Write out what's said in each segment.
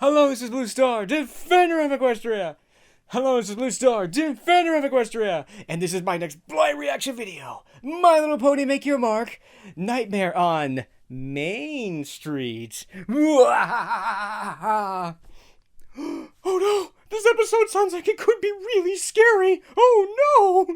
Hello, this is Blue Star, Defender of Equestria. Hello, this is Blue Star, Defender of Equestria. And this is my next blind reaction video. My Little Pony Make Your Mark. Nightmare on Main Street. Oh no! This episode sounds like it could be really scary. Oh no!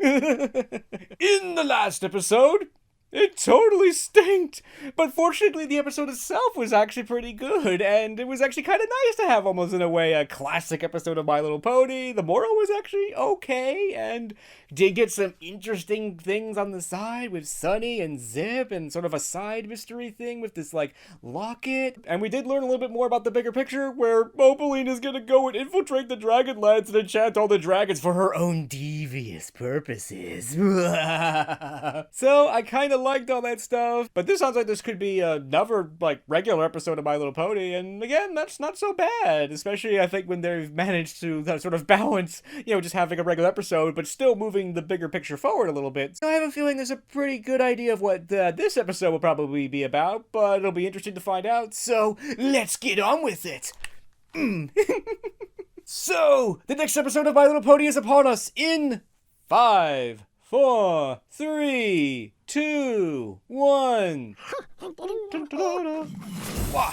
In the last episode, it totally stinked. But fortunately, the episode itself was actually pretty good. And it was actually kind of nice to have, almost in a way, a classic episode of My Little Pony. The moral was actually okay. And did get some interesting things on the side with Sunny and Zip. And sort of a side mystery thing with this, like, locket. And we did learn a little bit more about the bigger picture. Where Opaline is going to go and infiltrate the Dragonlance and enchant all the dragons for her own devious purposes. So, I kind of liked all that stuff, but this sounds like this could be another, like, regular episode of My Little Pony, and again, that's not so bad, especially, I think, when they've managed to sort of balance, you know, just having a regular episode, but still moving the bigger picture forward a little bit. So I have a feeling there's a pretty good idea of what this episode will probably be about, but it'll be interesting to find out, so let's get on with it! So, the next episode of My Little Pony is upon us in 5, 4, 3, 2, 1. Wow.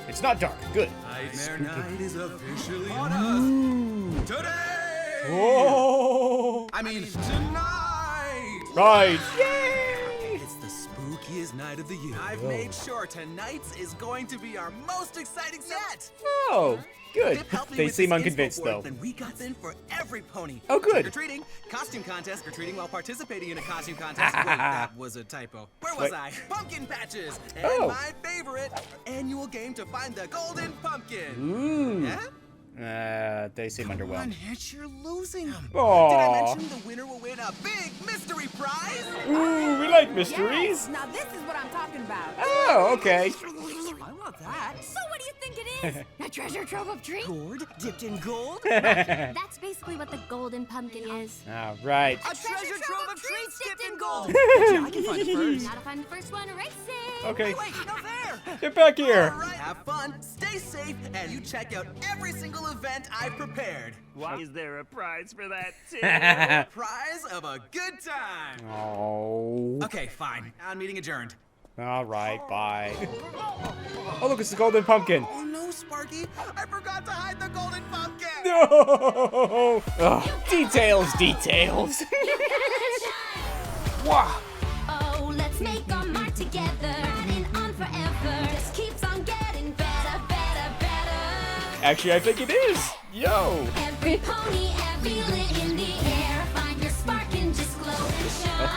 It's not dark. Good. Nightmare night is officially on us. Today. Whoa. I mean tonight. Right. It's the spookiest night of the year. I've made sure tonight's is going to be our most exciting set. Oh. Good. Help me They with seem this unconvinced, info board, though. Then we got in for every pony. Oh, good. Trick-or-treating, costume contest, or treating while participating in a costume contest. Wait, that was a typo. Where was I? Pumpkin patches. And my favorite, annual game to find the golden pumpkin. Ooh. Yeah? They seem underwhelmed. Hitch, you're losing them. Aww. Did I mention the winner will win a big mystery prize? Ooh, we like mysteries. Yes, now this is what I'm talking about. Oh, okay. I want that. So what do you think it is? A treasure trove of treats? Gourd dipped in gold? That's basically what the golden pumpkin is. All right. A treasure trove of treats dipped in gold. I can find it first. Gotta find the first one, racing. Okay. Wait, no fair. Get back here. All right, have fun, stay safe, and you check out every single event I've prepared. Why is there a prize for that too? Prize of a good time. Oh. Okay, fine. Meeting adjourned. All right, bye. Oh, look, it's the golden pumpkin. Oh no, Sparky! I forgot to hide the golden pumpkin. No. Ugh. Details. Wow. Oh, let's make our mark together and on forever. Just keeps on getting better. Actually, I think it is. Yo. Every pony, every lit in the air. Find your spark and just glow and shine.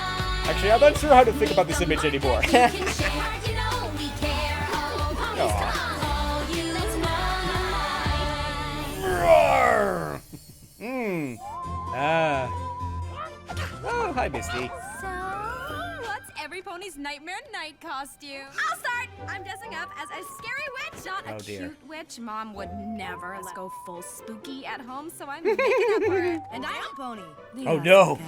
Actually, I'm not sure how to think about this image anymore. You can share, you know we care. Oh, ponies, come on, all you mine. Roar. Oh, hi, Misty. So, what's every pony's nightmare night costume? I'll start! I'm dressing up as a scary witch, not Oh, a dear. cute witch. Mom would never let us go full spooky at home, so I'm making up for it. And I'm a pony. Oh, no.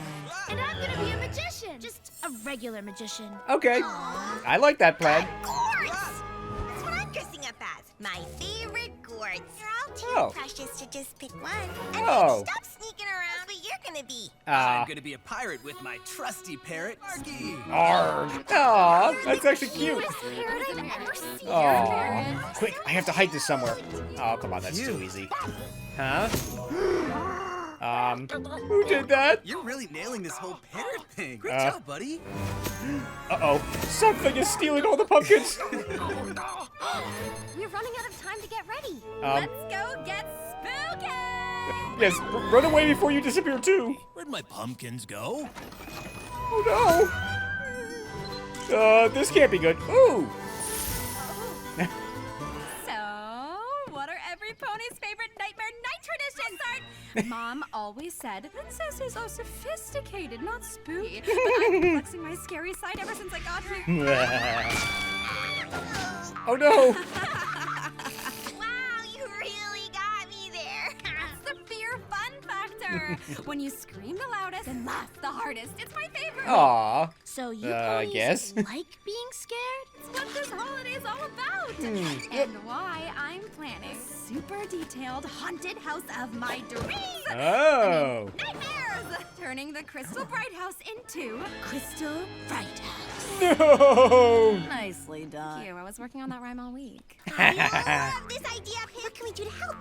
And I'm gonna be a magician. Just a regular magician. Okay. I like that plan. Gourds! That's what I'm dressing up as. My favorite gourds. You're all too Oh. precious to just pick one. And Oh. stop sneaking around, but you're gonna be. I'm gonna be a pirate with my trusty parrot, Sparky. Arg. Aw, that's actually cute. Cutest parrot I've ever seen. Aw. Quick, I have to hide this somewhere. Oh, come on, that's too easy. Huh? Who did that? You're really nailing this whole parrot thing. Great job, buddy. Uh-oh. Something is stealing all the pumpkins. We're running out of time to get ready. Let's go get spooky! Yes, run away before you disappear, too. Where'd my pumpkins go? Oh, no. This can't be good. Ooh. So, what are every pony's favorite nightmare night traditions? Mom always said princesses are sophisticated, not spooky. But I've been flexing my scary side ever since I got here. Oh, no. Wow, you really got me there. That's the fear fun factor. When you scream the loudest and laugh the hardest. It's my favorite. Aw. So you I ponies guess. like being scared? It's what this holiday is all about. And why I'm planning a super detailed haunted house of my dreams. Oh. Nightmares! Turning the Crystal Bright House into Crystal Bright House. No. Nicely done. Thank you. I was working on that rhyme all week. I love this idea. What can we do to help?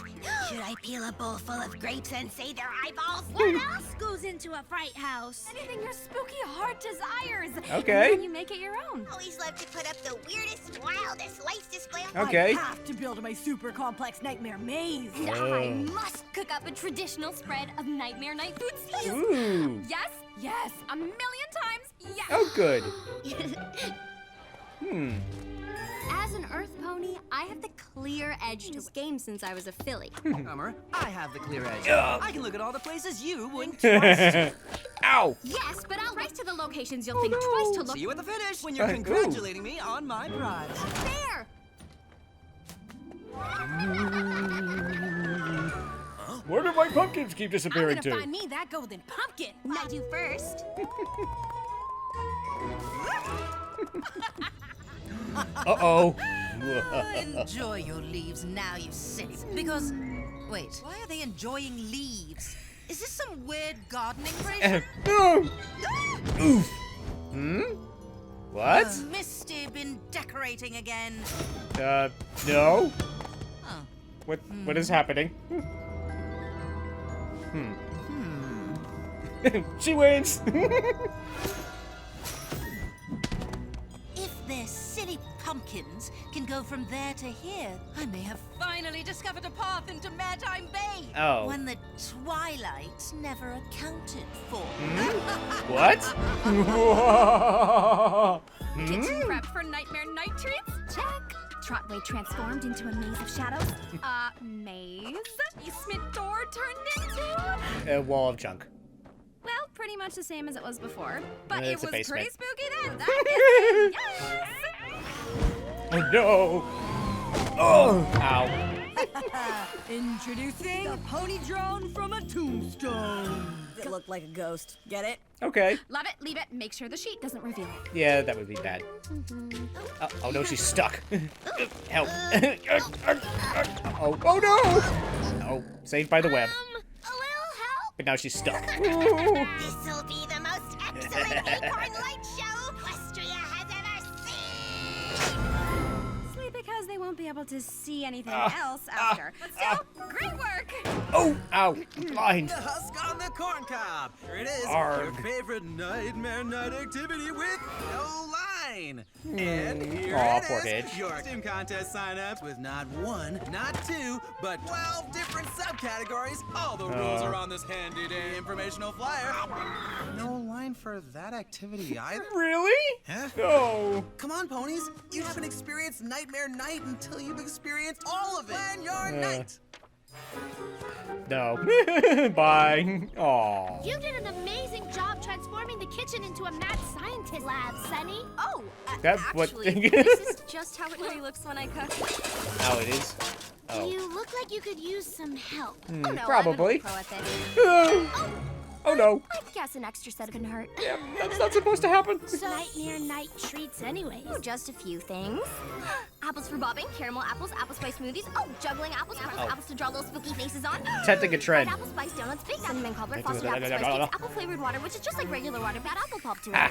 Should I peel a bowl full of grapes and say their eyeballs? What else goes into a fright house? Anything your spooky heart desires. Okay. And then you make it your own. Always love to put up the weirdest, wildest lights display. Okay. I have to build my super complex nightmare maze. And I must cook up a traditional spread of Nightmare Night food stews. Ooh. Yes, yes, a million times, yes. Oh, good. As an Earth pony, I have the clear edge to this game since I was a filly. Hummer, I have the clear edge. Ugh. I can look at all the places you wouldn't. Ow. Yes, but I'll race to the locations you'll think twice to look. See you at the finish when you're Ooh. congratulating me on my prize. There! Where do my pumpkins keep I'm disappearing gonna to? find me that golden pumpkin. I do first. Uh-oh. Enjoy your leaves now, you silly. Because, wait, why are they enjoying leaves? Is this some weird gardening craze? Oof. What? Misty been decorating again. No. Oh. What is happening? She wins. If their silly pumpkins can go from there to here, I may have finally discovered a path into Maritime Bay. Oh. When the twilight never accounted for. What? Kitchen prep for Nightmare Night treats? Check. Trotway transformed into a maze of shadows. Maze? Basement door turned into? A wall of junk. Well, pretty much the same as it was before. But it It's a was basement. pretty spooky then. That is it. Yes! Oh no. Oh. Ow. Introducing a pony drone from a tombstone. It looked like a ghost. Get it? Okay. Love it, leave it, make sure the sheet doesn't reveal it. Yeah, that would be bad. Oh no, she's stuck. Help. Oh no. Oh, saved by the web. A little help? But now she's stuck. This'll be the most excellent acorn light show Equestria has ever seen. Mostly because they won't be able to see anything else after. But still, great work! Oh, ow, blind. The husk on the corn cob. Here it is. Arg. Your favorite nightmare night activity with no line. And here Aw, it poor is. Gage. Your costume contest sign-ups with not one, not two, but 12 different subcategories. All the rules are on this handy day informational flyer. No line for that activity either. Really? Huh? No. Come on, ponies. You haven't experienced Nightmare Night until you've experienced all of it. Plan your night. No. Bye. Aw. You did an amazing job transforming the kitchen into a mad scientist lab, Sunny. Oh, That's what- actually, this is just how it really looks when I cook. Oh, it is. Oh. You look like you could use some help. Oh no, Probably. I'm a pro at this. Oh no. I guess an extra set couldn't hurt. Yeah, that's not supposed to happen. Nightmare night treats anyways. Oh, just a few things. Apples for bobbing, caramel apples, apple spice smoothies. Oh, juggling apples, apples to draw little spooky faces on. Testing a trend. Fried apple spice donuts, baked cinnamon cobbler, frosted apple spice cakes, apple flavored water, which is just like regular water, but add apple pulp to it.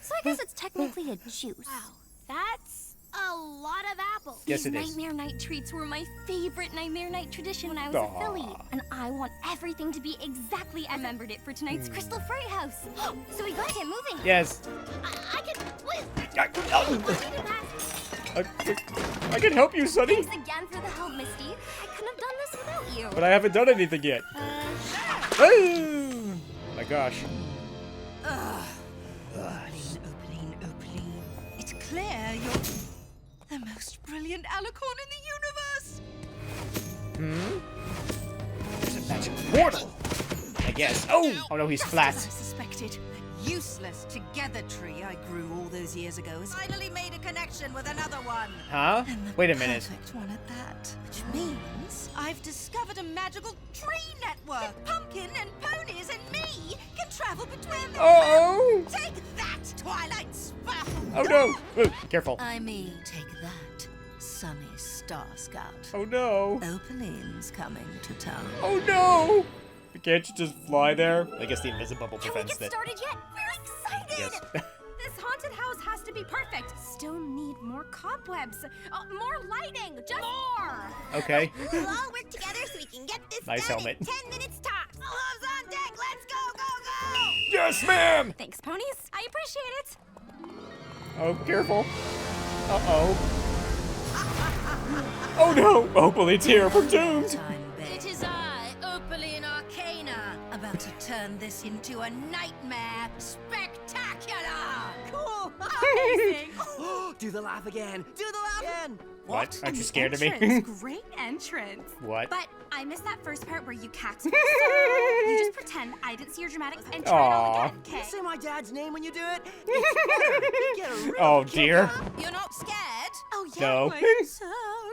So I guess it's technically a juice. Wow, that's a lot of apples. Yes, These it is. Nightmare Night treats were my favorite Nightmare Night tradition when I was a filly. And I want everything to be exactly as I remembered it for tonight's Crystal Fright House. So we gotta get moving. Yes. I can. Wait, I can help you, Sonny. Thanks again for the help, Misty. I couldn't have done this without you. But I haven't done anything yet. Oh my gosh. Opaline. It's clear you're the most brilliant alicorn in the universe. There's a magic portal. I guess. Oh no, he's Just flat. as I suspected. The useless together tree I grew all those years ago has finally made a connection with another one. Huh? And the Wait a minute. perfect one at that. Which means I've discovered a magical tree network. Pumpkin and ponies and me can travel between them. Oh! Take that, Twilight Sparkle! Oh no! Ooh, careful. I mean, take that, Sunny Star Scout. Oh no! Opening's coming to town. Oh no! Can't you just fly there? I guess the invisible Can we prevents get that. started yet? We're excited! Yes. This haunted house has to be perfect. Still need more cobwebs. More lighting. Just more. Okay. We'll all work together so we can get this Nice done helmet. in 10 minutes tops. All hands on deck. Let's go, go, go! Yes, ma'am! Thanks, ponies. I appreciate it. Oh, careful. Uh-oh. Oh no! Opal's here. We're doomed. Time, it is I, Opaline Arcana, about to turn this into a nightmare spectacular! Cool. Amazing. Do the laugh again. Do the laugh again. What? Aren't you scared of me? Entrance. Great entrance. What? But I missed that first part where you cacked me. So you just pretend I didn't see your dramatics and try it all again, okay? Say my dad's name when you do it. It's better. You get a real Oh kick dear. out. You're not scared? Oh yeah. No. I'm so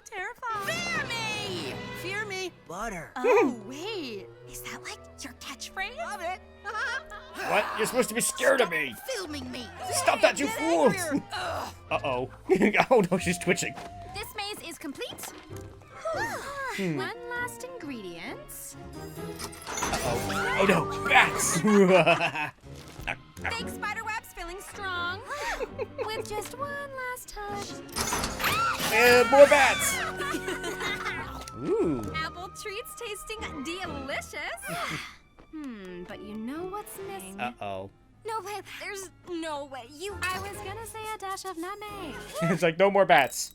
terrified. Fear me! Fear me. Butter. Oh wait, is that like your catchphrase? Love it. What? You're supposed to be scared of me. Filming me! Stop that, you fools! Uh-oh. Oh no, she's twitching. This maze is complete. One last ingredient. Uh-oh. Oh no, bats! Fake spider webs feeling strong. With just one last touch. And more bats! Ooh. Apple treats tasting delicious. But you know what's missing? Uh-oh. No way, there's no way. I was gonna say a dash of nutmeg. It's like, no more bats.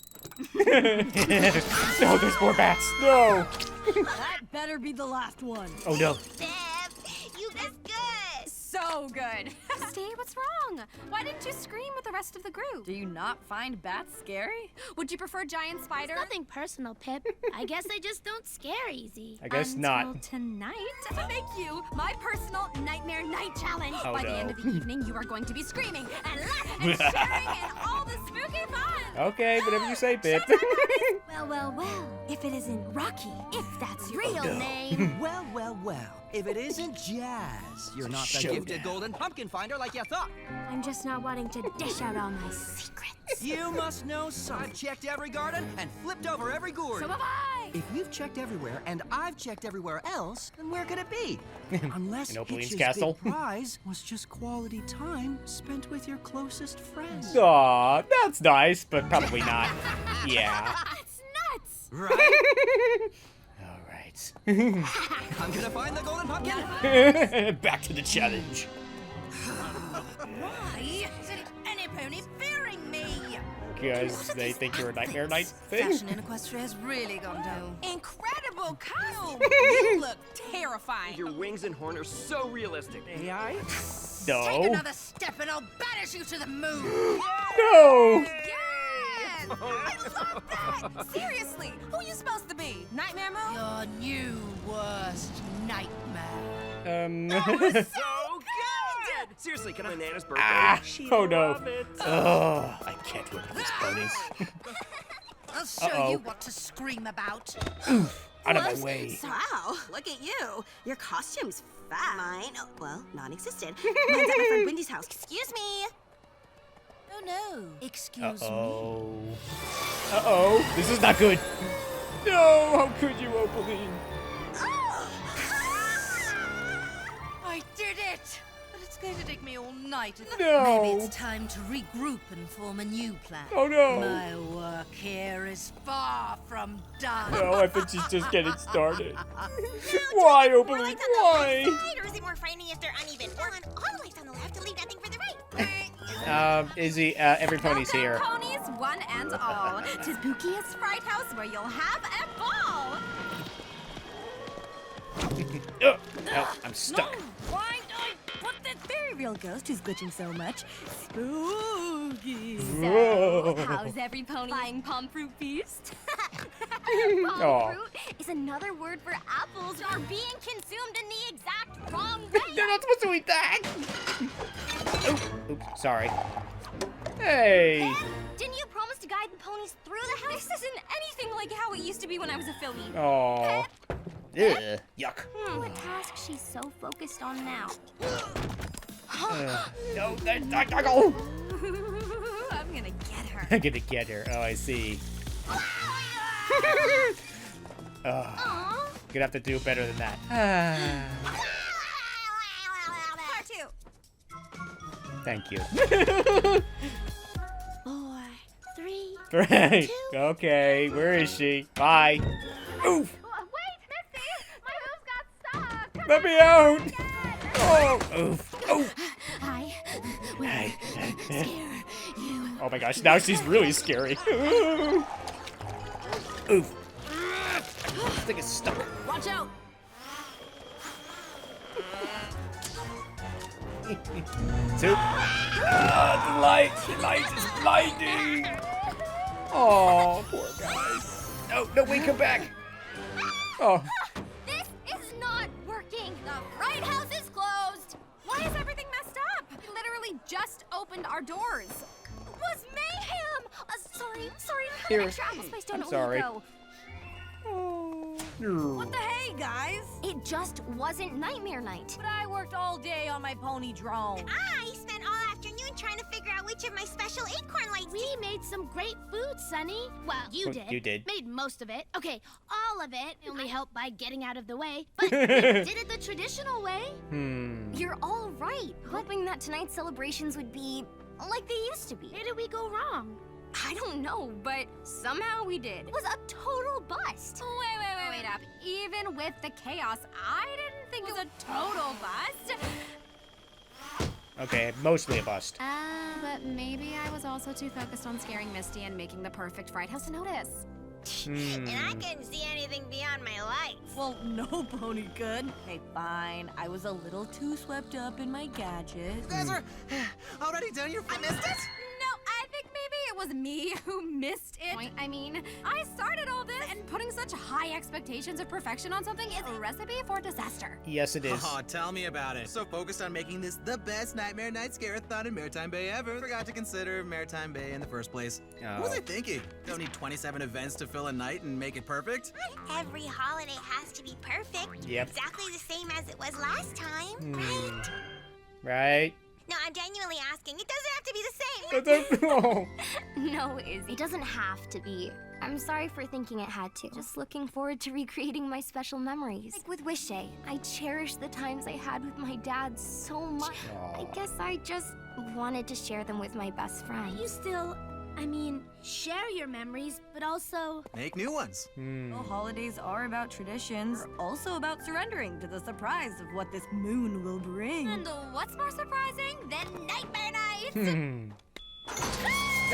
No, there's more bats. No! That better be the last one. Oh no. Bev, you missed good. So good. Steve, what's wrong? Why didn't you scream with the rest of the group? Do you not find bats scary? Would you prefer giant spider? Nothing personal, Pip. I guess they just don't scare easy. I guess Until not. tonight, to make you my personal nightmare night challenge. Oh, By the no. end of the evening, you are going to be screaming and laughing and sharing in all the spooky fun. Okay, whatever you say, Pip. Well, well, well. If it isn't Rocky, if that's your Real name. Well, well, well. If it isn't Jazz, you're not the Showdown. gifted golden pumpkin finder like you thought. I'm just not wanting to dish out all my secrets. You must know something. I've checked every garden and flipped over every gourd. So have I. If you've checked everywhere and I've checked everywhere else, then where could it be? Unless In Opaline's Hitch's castle? big prize was just quality time spent with your closest friends. Aw, that's nice, but probably not. Yeah. That's nuts. Right? All right. I'm gonna find the golden pumpkin. Back to the challenge. Why isn't any pony fearing me? Because they think you're a Nightmare Knight thing? Fashion in Equestria has really gone down. Incredible costume. You look terrifying. Your wings and horn are so realistic. AI? Take No. another step and I'll banish you to the moon. No. Yes! I love that! Seriously, who are you supposed to be? Nightmare Moon? Your new worst nightmare. So good! Seriously, can I Nana's birthday? Ah, She'd oh no. love it. Oh, I can't work with these ponies. I'll show Uh-oh. you what to scream about. Out of my way. Wow, look at you. Your costume's fat. Mine, oh, well, non-existent. Mine's at my friend Wendy's house. Excuse me. Oh no. Excuse me. Uh-oh. Uh-oh. This is not good. No, how could you, Opaline? I did it! But it's going to take me all night. No. Maybe it's time to regroup and form a new plan. Oh no. My work here is far from done. No, I think she's just getting started. Why, More Opaline? lights on the Why? left side, or is it more frightening if they're uneven? Or on all the lights on the left to leave nothing for the right? Izzy, every pony's here. Ponies, one and all. To spookiest fright house where you'll have a ball. Oh, I'm stuck. Why do I put this very real ghost who's glitching so much? Spooky. Whoa. How's every pony flying palm fruit feast? Aw. Palm fruit is another word for apples that are being consumed in the exact wrong way. You're not supposed to eat that. Oops, sorry. Hey. Didn't you promise to guide ponies through the house? This isn't anything like how it used to be when I was a filly. Oh. Yuck. What task she's so focused on now? No, I'm gonna get her. I'm gonna get her. Oh, I see. Gonna have to do better than that. Part 2. Thank you. 4, 3. Right. Okay, where is she? Bye. Oof. Wait, Misty! My hooves got stuck! Let me out! Oh, oof. Oh. I will scare you. Oh my gosh, now she's really scary. Oof. This thing is stuck. Watch out! Soup. The light is blinding. Oh, poor guy. No, wait, come back. Oh. This is not working. The Fright House is closed. Why is everything messed up? We literally just opened our doors. It was mayhem. Sorry. Here. Extra apple spice I'm donut will sorry. go. What the hey, guys? It just wasn't Nightmare Night. But I worked all day on my pony drone. I spent all afternoon trying to figure out which of my special acorn lights. We made some great food, Sunny. Well, you did. You did. Made most of it. Okay, all of it. Only helped by getting out of the way. But we did it the traditional way. You're all right. Hoping that tonight's celebrations would be like they used to be. Where did we go wrong? I don't know, but somehow we did. It was a total bust. Wait up. Even with the chaos, I didn't think it was a total bust. Okay, mostly a bust. But maybe I was also too focused on scaring Misty and making the perfect Fright House notice. And I couldn't see anything beyond my lights. Well, no pony could. Hey, fine. I was a little too swept up in my gadgets. You guys are already done your... I missed it? No, I think maybe it was me who missed it. I mean, I started all this, and putting such high expectations of perfection on something is a recipe for disaster. Yes, it is. Oh, tell me about it. So focused on making this the best Nightmare Night Scare-a-thon in Maritime Bay ever, forgot to consider Maritime Bay in the first place. What was I thinking? Don't need 27 events to fill a night and make it perfect? Not every holiday has to be perfect. Yep. Exactly the same as it was last time, right? Right? No, I'm genuinely asking. It doesn't have to be the same. Oh. No, Izzy. It doesn't have to be. I'm sorry for thinking it had to. Just looking forward to recreating my special memories. Like with Wish Day, I cherish the times I had with my dad so much. I guess I just wanted to share them with my best friend. You still, share your memories, but also... Make new ones. Well, holidays are about traditions, also about surrendering to the surprise of what this moon will bring. And what's more surprising than Nightmare Night?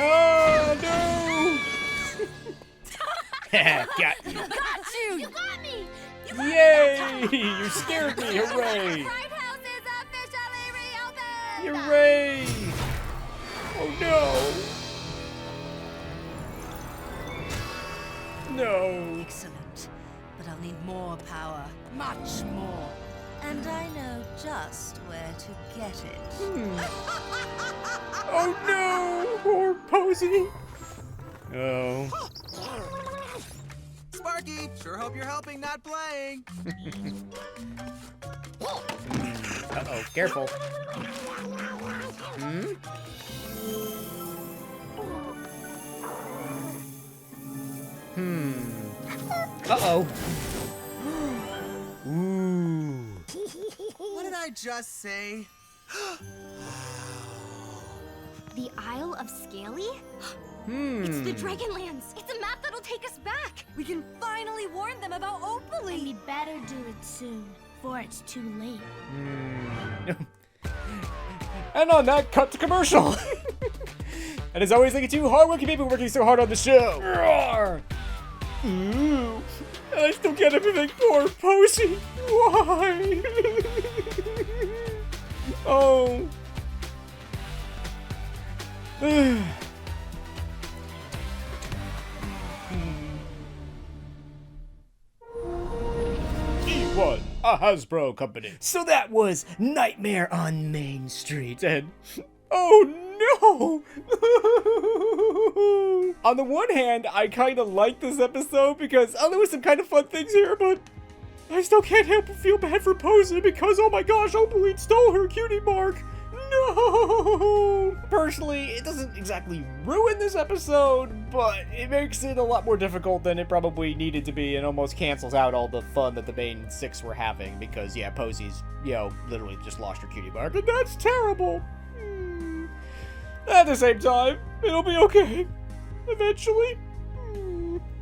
Oh, no! Got you. Got you! You got me! Yay! You scared me. Hooray! Fright House is officially reopened! Hooray! Oh, no! No. Excellent. But I'll need more power. Much more. And I know just where to get it. Oh, no! Poor Posy. Oh. Sparky, sure hope you're helping, not playing. Uh-oh, careful. Uh-oh. Ooh. What did I just say? The Isle of Scaly? It's the Dragonlands. It's a map that'll take us back. We can finally warn them about Opaly. We better do it soon, before it's too late. And on that, cut to commercial. And as always, thank you to hardworking people working so hard on the show. Roar. Ooh. And I still get everything for Posy. Why? Oh. E1, a Hasbro company. So that was Nightmare on Main Street, and oh no! On the one hand, I kind of like this episode because there was some kind of fun things here, but I still can't help but feel bad for Posey because, oh my gosh, Opaline stole her cutie mark. No! Personally, it doesn't exactly ruin this episode, but it makes it a lot more difficult than it probably needed to be and almost cancels out all the fun that the main 6 were having because, yeah, Posey's, literally just lost her cutie mark, and that's terrible. At the same time, it'll be okay. Eventually.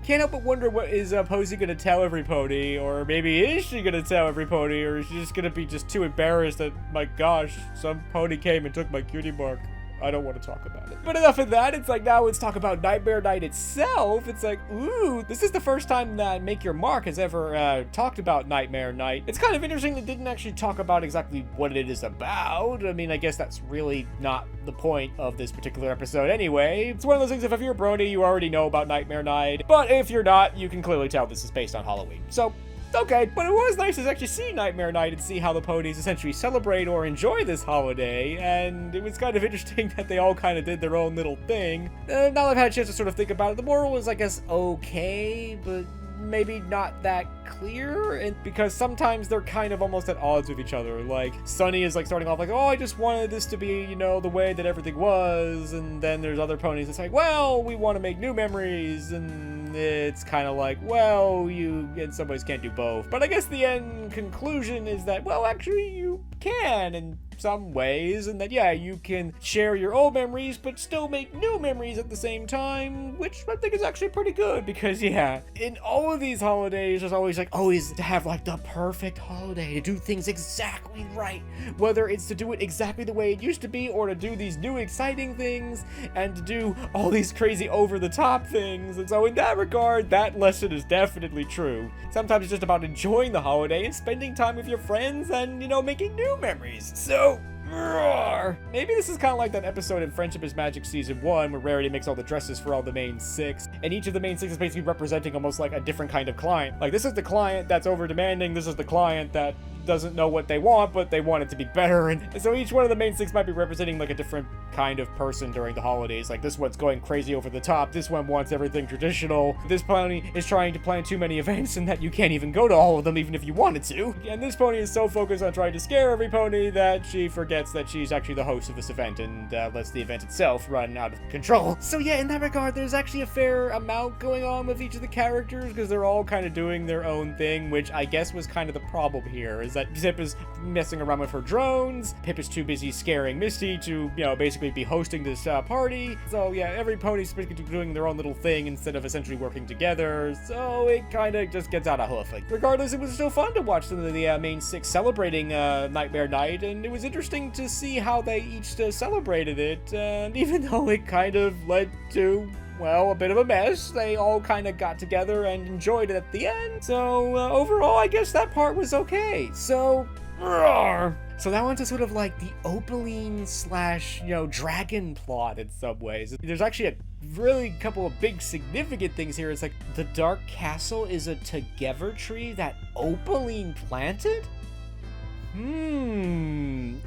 Can't help but wonder what is Posey gonna tell every pony, or maybe is she gonna tell every pony, or is she just gonna be just too embarrassed that, my gosh, some pony came and took my cutie mark. I don't want to talk about it. But enough of that, it's like now let's talk about Nightmare Night itself. It's like, ooh, this is the first time that Make Your Mark has ever talked about Nightmare Night. It's kind of interesting that didn't actually talk about exactly what it is about. I mean, I guess that's really not the point of this particular episode anyway. It's one of those things, if you're a brony, you already know about Nightmare Night. But if you're not, you can clearly tell this is based on Halloween. So, okay, but it was nice to actually see Nightmare Night and see how the ponies essentially celebrate or enjoy this holiday, and it was kind of interesting that they all kind of did their own little thing. Now that I've had a chance to sort of think about it, the moral was, I guess, okay, but maybe not that clear, and because sometimes they're kind of almost at odds with each other. Like, Sunny is like starting off like, oh, I just wanted this to be, the way that everything was, and then there's other ponies that's like, well, we want to make new memories, and it's kind of like, well, you in some ways can't do both. But I guess the end conclusion is that, well, actually you can in some ways, and that, yeah, you can share your old memories but still make new memories at the same time, which I think is actually pretty good because, yeah, in all of these holidays there's always like always to have like the perfect holiday, to do things exactly right, whether it's to do it exactly the way it used to be or to do these new exciting things and to do all these crazy over-the-top things. And so in that regard, that lesson is definitely true. Sometimes it's just about enjoying the holiday and spending time with your friends and, making new memories. So, roar. Maybe this is kind of like that episode in Friendship is Magic Season 1 where Rarity makes all the dresses for all the main 6, and each of the main 6 is basically representing almost like a different kind of client. Like, this is the client that's over demanding, this is the client that doesn't know what they want, but they want it to be better, and so each one of the main 6 might be representing like a different kind of person during the holidays. Like, this one's going crazy over the top, this one wants everything traditional, this pony is trying to plan too many events and that you can't even go to all of them even if you wanted to, and this pony is so focused on trying to scare every pony that she forgets that she's actually the host of this event and lets the event itself run out of control. So yeah, in that regard, there's actually a fair amount going on with each of the characters because they're all kind of doing their own thing, which I guess was kind of the problem here, is that Zip is messing around with her drones, Pip is too busy scaring Misty to, basically be hosting this party. So yeah, every pony's basically doing their own little thing instead of essentially working together, so it kind of just gets out of hoof. Like, regardless, it was still fun to watch some of the main 6 celebrating Nightmare Night, and it was interesting to see how they each celebrated it, and even though it kind of led to, well, a bit of a mess, they all kind of got together and enjoyed it at the end. So overall, I guess that part was okay. So, roar. So that one's sort of like the Opaline / dragon plot in some ways. There's actually a really couple of big significant things here. It's like the Dark Castle is a together tree that Opaline planted?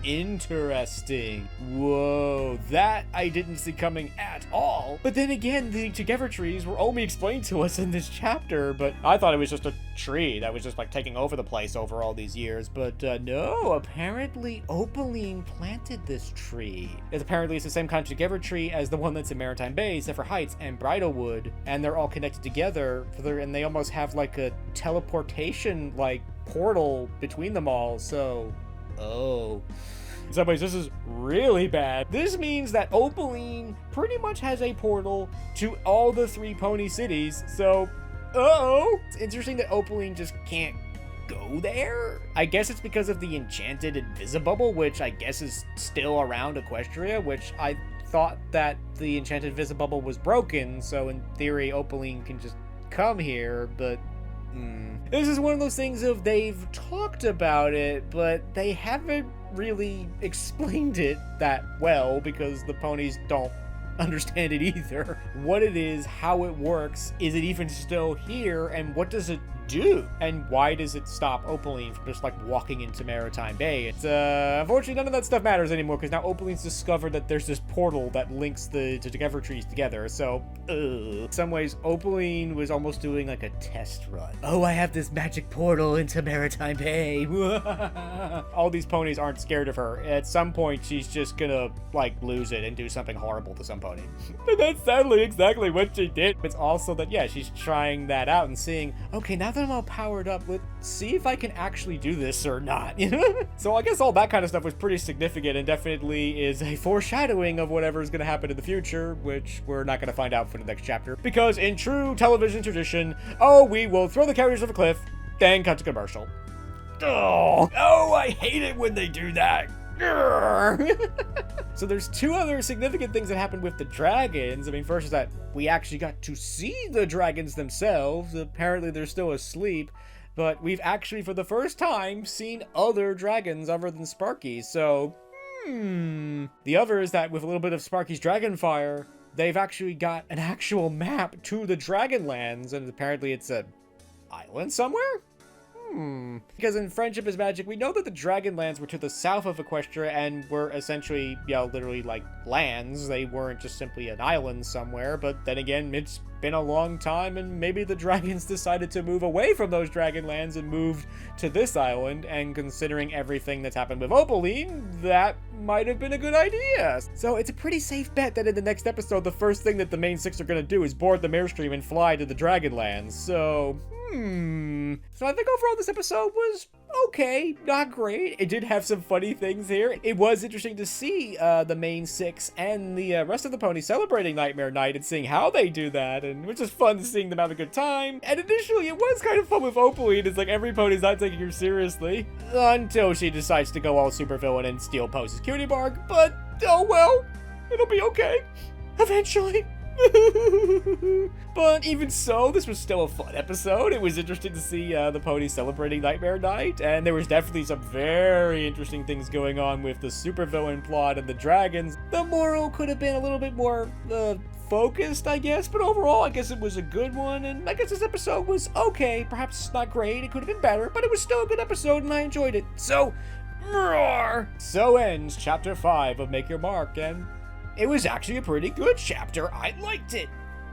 Interesting. Whoa, that I didn't see coming at all. But then again, the together trees were only explained to us in this chapter, but I thought it was just a tree that was just like taking over the place over all these years. But no, apparently Opaline planted this tree. Apparently it's the same kind of together tree as the one that's in Maritime Bay, Zephyr Heights, and Bridalwood, and they're all connected together, and they almost have like a teleportation like portal between them all. So, in some ways, this is really bad. This means that Opaline pretty much has a portal to all the 3 pony cities. So, it's interesting that Opaline just can't go there. I guess it's because of the enchanted Invisibubble, which I guess is still around Equestria, which I thought that the enchanted Invisibubble was broken. So in theory, Opaline can just come here, but this is one of those things of they've talked about it, but they haven't really explained it that well because the ponies don't understand it either. What it is, how it works, is it even still here, and what does it do? And why does it stop Opaline from just like walking into Maritime Bay? It's unfortunately none of that stuff matters anymore, because now Opaline's discovered that there's this portal that links the Together trees together. So in some ways Opaline was almost doing like a test run. Oh, I have this magic portal into Maritime Bay. All these ponies aren't scared of her. At some point she's just gonna like lose it and do something horrible to some pony. And that's sadly exactly what she did. It's also that, yeah, she's trying that out and seeing, okay, now that I'm all powered up, let's see if I can actually do this or not. So I guess all that kind of stuff was pretty significant and definitely is a foreshadowing of whatever is going to happen in the future, which we're not going to find out for the next chapter. Because in true television tradition, oh, we will throw the characters off a cliff, then cut to commercial. Oh, I hate it when they do that. So there's two other significant things that happened with the dragons. I mean, first is that we actually got to see the dragons themselves. Apparently they're still asleep, but we've actually for the first time seen other dragons other than Sparky. So the other is that with a little bit of Sparky's dragon fire, they've actually got an actual map to the Dragonlands, and apparently it's an island somewhere. Because in Friendship is Magic, we know that the Dragonlands were to the south of Equestria and were essentially, literally like lands. They weren't just simply an island somewhere, but then again, it's been a long time and maybe the dragons decided to move away from those Dragonlands and moved to this island, and considering everything that's happened with Opaline, that might have been a good idea. So it's a pretty safe bet that in the next episode, the first thing that the main six are going to do is board the Mairstream and fly to the Dragonlands. So So I think overall this episode was okay, not great. It did have some funny things here. It was interesting to see the main six and the rest of the ponies celebrating Nightmare Night and seeing how they do that, and it was just fun seeing them have a good time. And initially it was kind of fun with Opaline. It's like every pony's not taking her seriously until she decides to go all supervillain and steal Pose's cutie bark, but oh well, it'll be okay eventually. But even so, this was still a fun episode. It was interesting to see the ponies celebrating Nightmare Night, and there was definitely some very interesting things going on with the supervillain plot and the dragons. The moral could have been a little bit more focused, I guess, but overall, I guess it was a good one, and I guess this episode was okay. Perhaps not great, it could have been better, but it was still a good episode, and I enjoyed it. So, roar! So ends Chapter 5 of Make Your Mark, and it was actually a pretty good chapter. I liked it.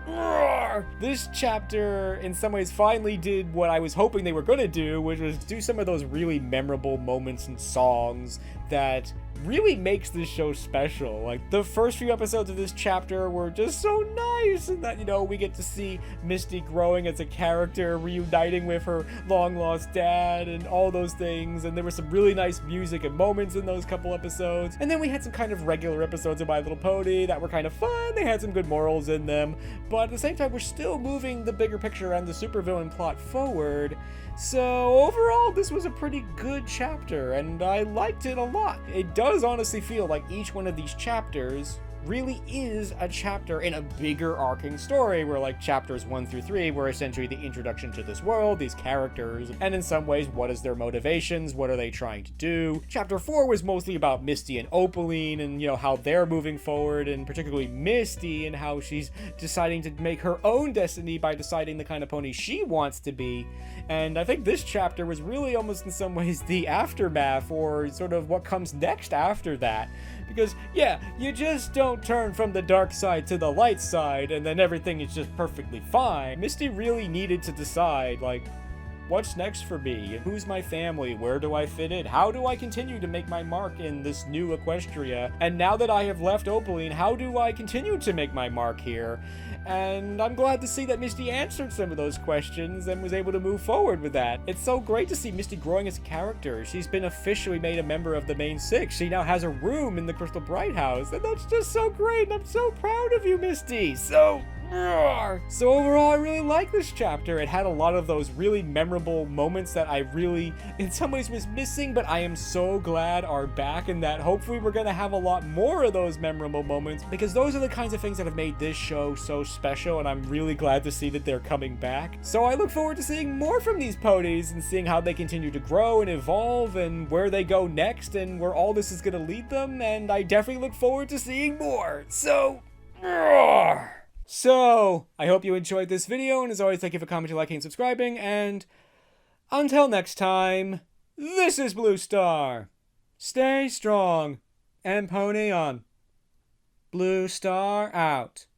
Roar! This chapter, in some ways, finally did what I was hoping they were going to do, which was do some of those really memorable moments and songs that really makes this show special. Like, the first few episodes of this chapter were just so nice, and that, we get to see Misty growing as a character, reuniting with her long-lost dad, and all those things, and there was some really nice music and moments in those couple episodes. And then we had some kind of regular episodes of My Little Pony that were kind of fun. They had some good morals in them, but at the same time, we're still moving the bigger picture and the supervillain plot forward. So overall, this was a pretty good chapter, and I liked it a lot. It does honestly feel like each one of these chapters really is a chapter in a bigger arcing story, where like chapters 1 through 3 were essentially the introduction to this world, these characters, and in some ways, what is their motivations, what are they trying to do. Chapter 4 was mostly about Misty and Opaline and, how they're moving forward, and particularly Misty and how she's deciding to make her own destiny by deciding the kind of pony she wants to be. And I think this chapter was really almost in some ways the aftermath, or sort of what comes next after that. Because, yeah, you just don't turn from the dark side to the light side and then everything is just perfectly fine. Misty really needed to decide, like, what's next for me? Who's my family? Where do I fit in? How do I continue to make my mark in this new Equestria? And now that I have left Opaline, how do I continue to make my mark here? And I'm glad to see that Misty answered some of those questions and was able to move forward with that. It's so great to see Misty growing as a character. She's been officially made a member of the main six. She now has a room in the Crystal Bright House, and that's just so great, and I'm so proud of you, Misty. So overall, I really like this chapter. It had a lot of those really memorable moments that I really, in some ways, was missing, but I am so glad are back, and that hopefully we're going to have a lot more of those memorable moments, because those are the kinds of things that have made this show so special, and I'm really glad to see that they're coming back. So I look forward to seeing more from these ponies and seeing how they continue to grow and evolve and where they go next and where all this is going to lead them, and I definitely look forward to seeing more. So, So, I hope you enjoyed this video, and as always, thank you for commenting, liking, and subscribing, and until next time, this is Blue Star. Stay strong and pony on. Blue Star out.